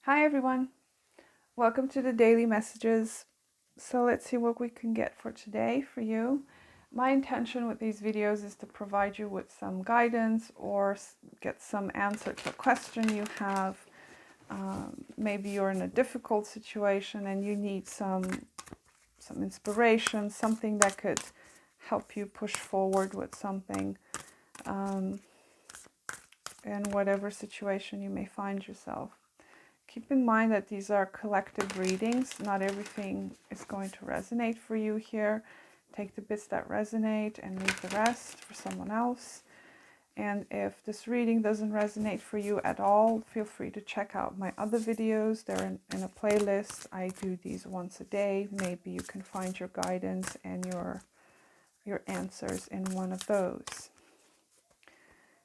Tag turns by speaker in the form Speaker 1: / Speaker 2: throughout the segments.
Speaker 1: Hi everyone, welcome to the daily messages. So let's see what we can get for today for you. My intention with these videos is to provide you with some guidance or get some answer to a question you have. Maybe you're in a difficult situation and you need some inspiration, something that could help you push forward with something in whatever situation you may find yourself. Keep in mind that these are collective readings. Not everything is going to resonate for you here. Take the bits that resonate and leave the rest for someone else. And if this reading doesn't resonate for you at all, feel free to check out my other videos. They're in a playlist. I do these once a day. Maybe you can find your guidance and your answers in one of those.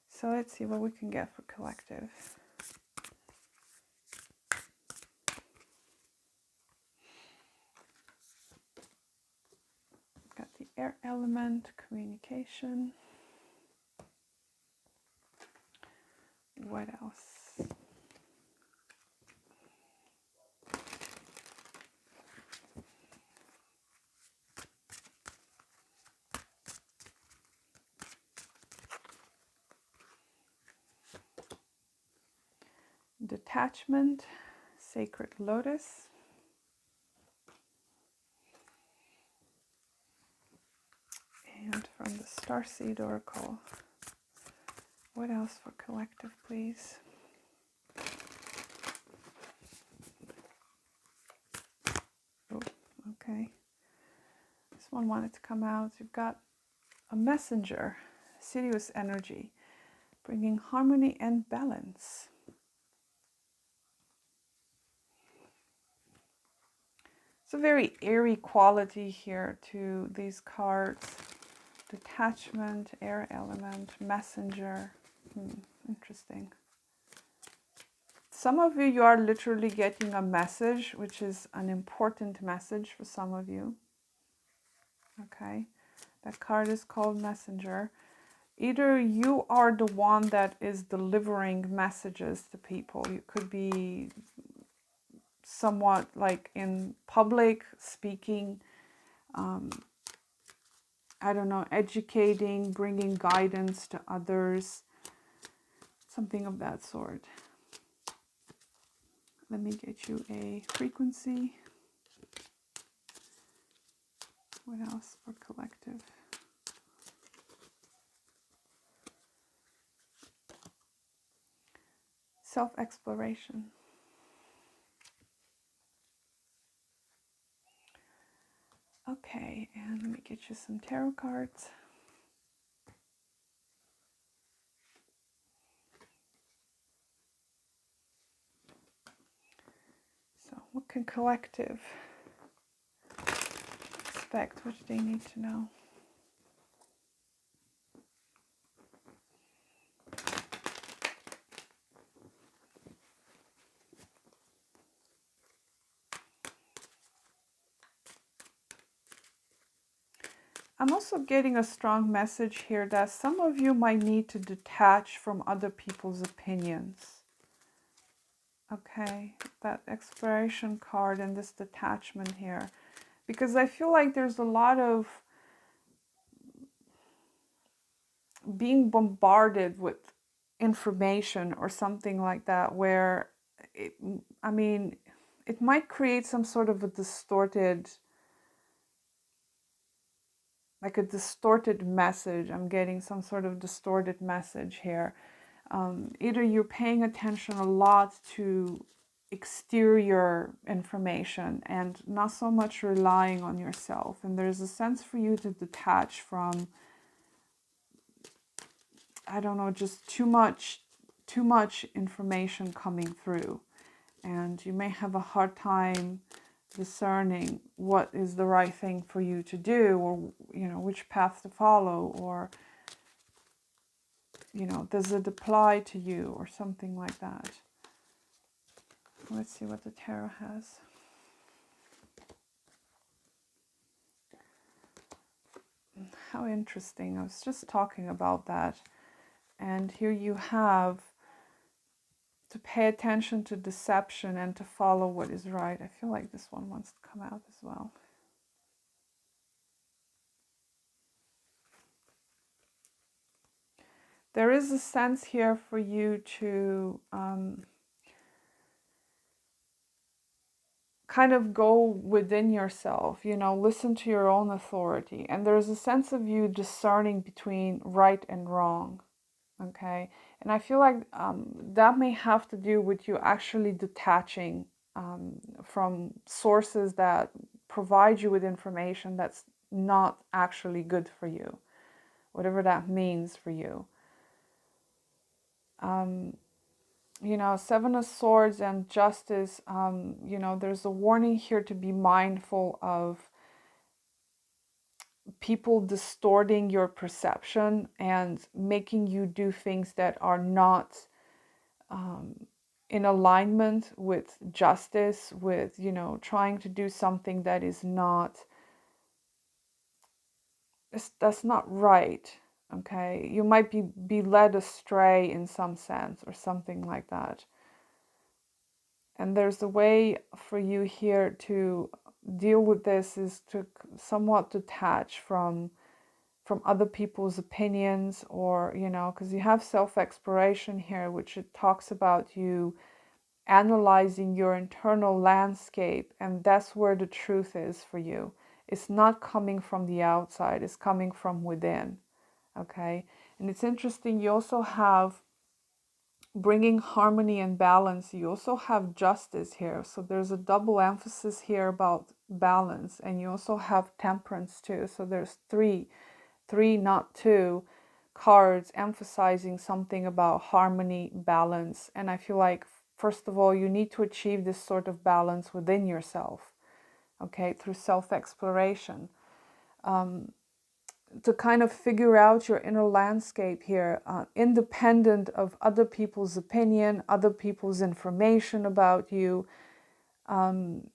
Speaker 1: So let's see what we can get for collective. Got the air element, communication. What else? Detachment, sacred lotus. And from the Starseed Oracle, what else for collective, please? Oh, okay. This one wanted to come out. You've got a messenger, Sirius energy, bringing harmony and balance. It's a very airy quality here to these cards. Detachment, air element, messenger. Interesting. Some of you are literally getting a message, which is an important message for some of you. Okay, that card is called Messenger. Either you are the one that is delivering messages to people. You could be somewhat like in public speaking, I don't know, educating, bringing guidance to others, something of that sort. Let me get you a frequency. What else for collective? Self-exploration. Okay, and let me get you some tarot cards. So what can collective expect? What do they need to know? I'm also getting a strong message here that some of you might need to detach from other people's opinions. Okay, that exploration card and this detachment here. Because I feel like there's a lot of being bombarded with information or something like that where, it might create some sort of a distorted message. I'm getting some sort of distorted message here. Either you're paying attention a lot to exterior information and not so much relying on yourself. And there's a sense for you to detach from, I don't know, just too much information coming through. And you may have a hard time discerning what is the right thing for you to do, or which path to follow, or does it apply to you, or something like that. Let's see what the tarot has. How interesting. I was just talking about that, and here you have to pay attention to deception and to follow what is right. I feel like this one wants to come out as well. There is a sense here for you to kind of go within yourself, you know, listen to your own authority. And there's a sense of you discerning between right and wrong. Okay. And I feel like that may have to do with you actually detaching from sources that provide you with information that's not actually good for you, whatever that means for you. You know, Seven of Swords and Justice, you know, there's a warning here to be mindful of people distorting your perception and making you do things that are not in alignment with justice, with, you know, trying to do something that is not, that's not right. Okay, you might be led astray in some sense or something like that. And there's a way for you here to deal with this, is to somewhat detach from other people's opinions, or, you know, because you have self-exploration here, which it talks about you analyzing your internal landscape, and that's where the truth is for you. It's not coming from the outside, it's coming from within. Okay. And it's interesting, you also have bringing harmony and balance. You also have justice here, so there's a double emphasis here about balance. And you also have temperance too, so there's three, not two, cards emphasizing something about harmony, balance. And I feel like, first of all, you need to achieve this sort of balance within yourself, okay, through self-exploration, to kind of figure out your inner landscape here, independent of other people's opinion, other people's information about you. I'm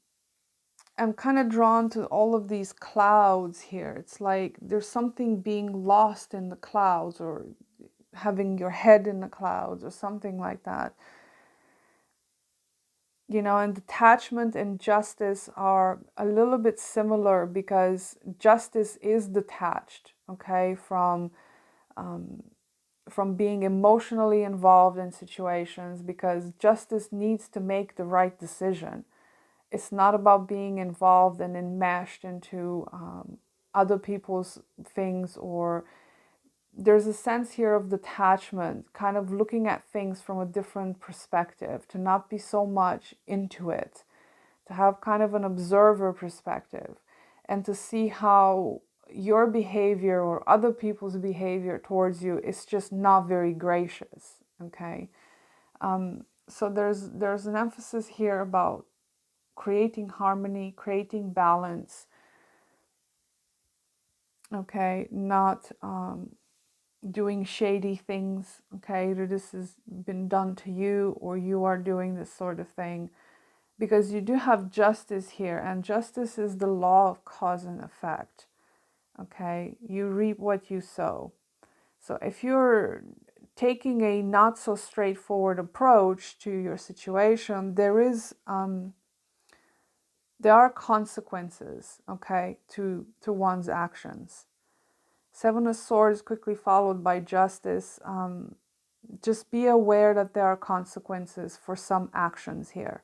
Speaker 1: kind of drawn to all of these clouds here. It's like there's something being lost in the clouds, or having your head in the clouds, or something like that. You know, and detachment and justice are a little bit similar, because justice is detached, okay, from being emotionally involved in situations, because justice needs to make the right decision. It's not about being involved and enmeshed into other people's things, or there's a sense here of detachment, kind of looking at things from a different perspective, to not be so much into it, to have kind of an observer perspective, and to see how your behavior or other people's behavior towards you is just not very gracious. Okay. So there's an emphasis here about creating harmony, creating balance. Okay, not doing shady things, okay, that this has been done to you, or you are doing this sort of thing, because you do have justice here, and justice is the law of cause and effect. Okay, you reap what you sow. So if you're taking a not so straightforward approach to your situation, there are consequences, okay, to one's actions. Seven of Swords quickly followed by Justice. Just be aware that there are consequences for some actions here,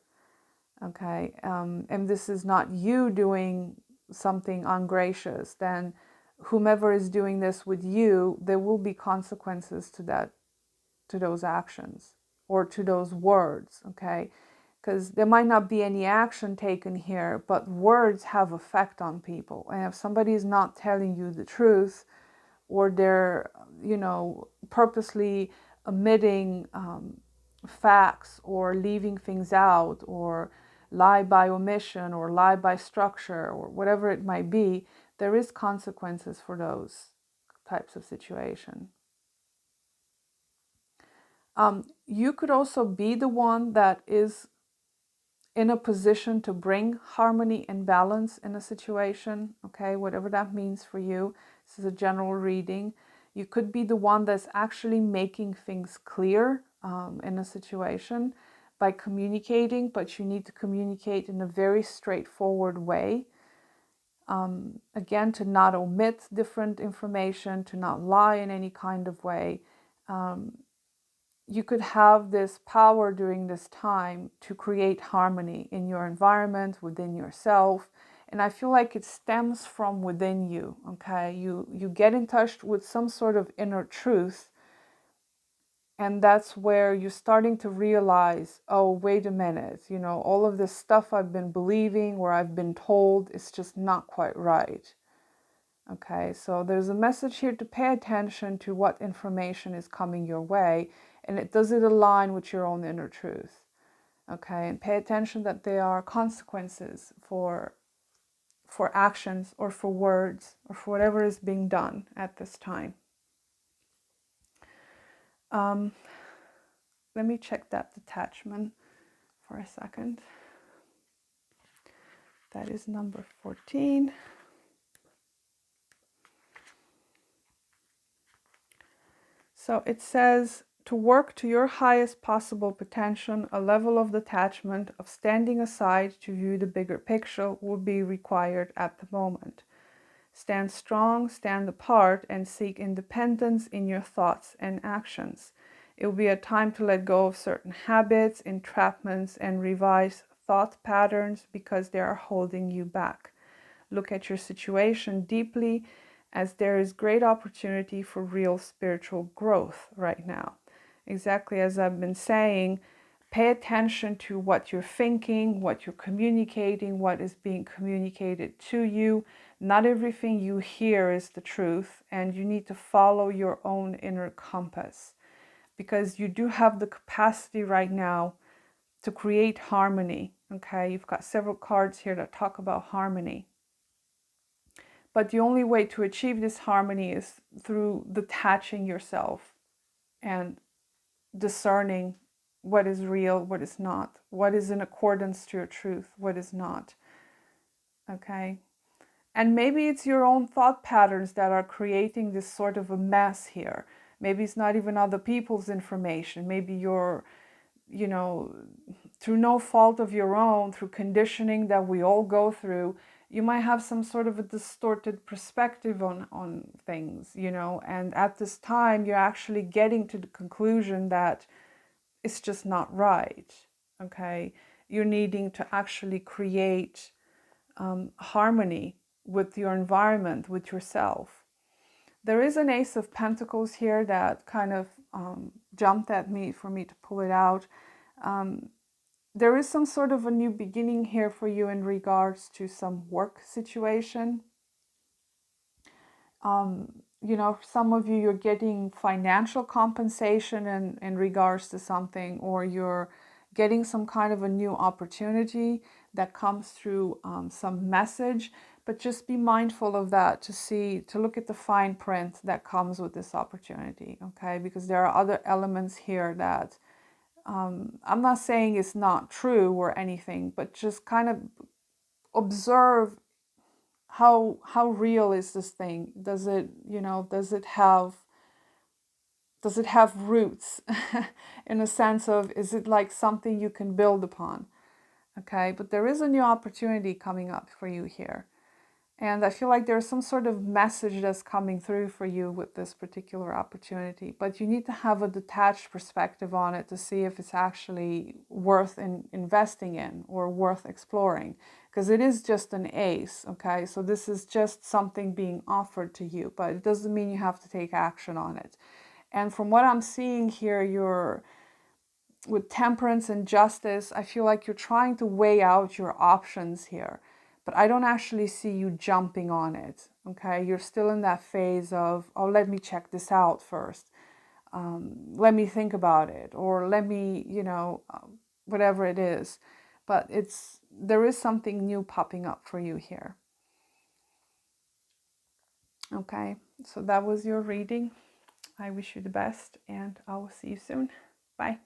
Speaker 1: okay? And this is not you doing something ungracious. Then whomever is doing this with you, there will be consequences to that, to those actions, or to those words, okay? Because there might not be any action taken here, but words have effect on people. And if somebody is not telling you the truth, or they're, you know, purposely omitting facts, or leaving things out, or lie by omission, or lie by structure, or whatever it might be, there is consequences for those types of situation. You could also be the one that is in a position to bring harmony and balance in a situation, okay, whatever that means for you. This is a general reading. You could be the one that's actually making things clear, in a situation by communicating, but you need to communicate in a very straightforward way. Again, to not omit different information, to not lie in any kind of way. You could have this power during this time to create harmony in your environment, within yourself. And I feel like it stems from within you, okay? You get in touch with some sort of inner truth, and that's where you're starting to realize, oh, wait a minute, you know, all of this stuff I've been believing or I've been told is just not quite right. Okay, so there's a message here to pay attention to what information is coming your way, and does it align with your own inner truth? Okay, and pay attention that there are consequences for actions or for words or for whatever is being done at this time. Let me check that detachment for a second. That is number 14. So it says, to work to your highest possible potential, a level of detachment, of standing aside to view the bigger picture will be required at the moment. Stand strong, stand apart, and seek independence in your thoughts and actions. It will be a time to let go of certain habits, entrapments, and revise thought patterns because they are holding you back. Look at your situation deeply, as there is great opportunity for real spiritual growth right now. Exactly as I've been saying, pay attention to what you're thinking, what you're communicating, what is being communicated to you. Not everything you hear is the truth, and you need to follow your own inner compass, because you do have the capacity right now to create harmony. Okay, you've got several cards here that talk about harmony. But the only way to achieve this harmony is through detaching yourself and discerning what is real, what is not, what is in accordance to your truth, what is not. Okay? And maybe it's your own thought patterns that are creating this sort of a mess here. Maybe it's not even other people's information. Maybe you're, you know, through no fault of your own, through conditioning that we all go through, you might have some sort of a distorted perspective on things, you know, and at this time you're actually getting to the conclusion that it's just not right, okay? You're needing to actually create harmony with your environment, with yourself. There is an Ace of Pentacles here that kind of jumped at me for me to pull it out. There is some sort of a new beginning here for you in regards to some work situation. You know, some of you, you're getting financial compensation in regards to something, or you're getting some kind of a new opportunity that comes through some message. But just be mindful of that, to look at the fine print that comes with this opportunity, okay? Because there are other elements here that I'm not saying it's not true or anything, but just kind of observe how real is this thing? Does it, you know, does it have roots in a sense of, is it like something you can build upon? Okay, but there is a new opportunity coming up for you here. And I feel like there's some sort of message that's coming through for you with this particular opportunity. But you need to have a detached perspective on it to see if it's actually worth investing in or worth exploring. Because it is just an ace, okay? So this is just something being offered to you, but it doesn't mean you have to take action on it. And from what I'm seeing here, you're with temperance and justice, I feel like you're trying to weigh out your options here. But I don't actually see you jumping on it, okay? You're still in that phase of, oh, let me check this out first. Let me think about it, or let me, you know, whatever it is. But there is something new popping up for you here. Okay, so that was your reading. I wish you the best, and I will see you soon. Bye.